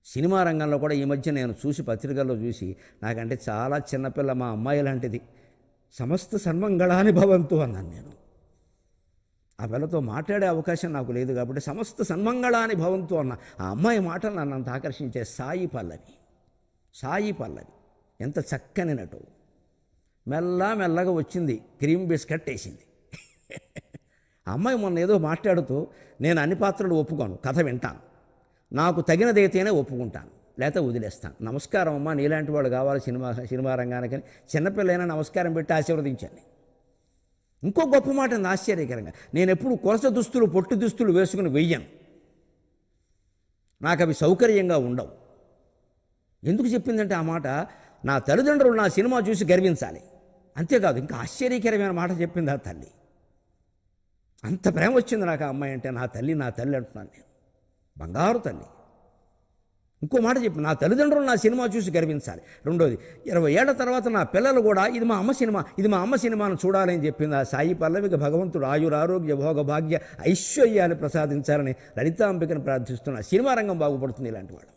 Cinema రంగంలో కూడా ఈ మధ్య నేను చూసి పత్రికల్లో చూసి నాకంటే చాలా చిన్నపిల్ల మా అమ్మాయి లాంటిది, సమస్త సన్మంగళాని భవంతు అన్నాను నేను. ఆ పిల్లతో మాట్లాడే అవకాశం నాకు లేదు కాబట్టి సమస్త సన్మంగళాని భవంతు అన్న ఆ అమ్మాయి మాటలు నన్ను అంత ఆకర్షించే. సాయి పల్లవి ఎంత చక్కని నటు. మెల్లగా వచ్చింది, క్రీమ్ బిస్కెట్ వేసింది. ఆ అమ్మాయి మొన్న ఏదో మాట్లాడుతూ, నేను అన్ని పాత్రలు ఒప్పుకోను, కథ వింటాను, నాకు తగినదైతేనే ఒప్పుకుంటాను, లేకపోతే వదిలేస్తాను. నమస్కారం అమ్మా, నీలాంటి వాళ్ళు కావాలి సినిమా రంగానికని చిన్నపిల్లైనా నమస్కారం పెట్టి ఆశీర్వదించాను. ఇంకో గొప్ప మాట ఉంది ఆశ్చర్యకరంగా, నేను ఎప్పుడు కొలస దుస్తులు పొట్టి దుస్తులు వేసుకుని వెయ్యను, నాకు అవి సౌకర్యంగా ఉండవు. ఎందుకు చెప్పిందంటే ఆ మాట, నా తల్లిదండ్రులు నా సినిమా చూసి గర్వించాలి, అంతేకాదు ఇంకా ఆశ్చర్యకరమైన మాట చెప్పింది ఆ తల్లి. అంత ప్రేమ వచ్చింది నాకు ఆ అమ్మాయి అంటే. నా తల్లి అంటున్నాను నేను, బంగారు తల్లి. ఇంకో మాట చెప్పి, నా తల్లిదండ్రులు నా సినిమా చూసి గర్వించాలి. రెండోది, 20 ఏళ్ల తర్వాత నా పిల్లలు కూడా ఇది మా అమ్మ సినిమాను చూడాలని చెప్పింది ఆ సాయి పల్లవికి భగవంతుడు ఆయురారోగ్య భోగ భాగ్య ఐశ్వర్యాలు ప్రసాదించాలని లలితాంబికను ప్రార్థిస్తున్న. సినిమా రంగం బాగుపడుతుంది ఇలాంటి వాడు.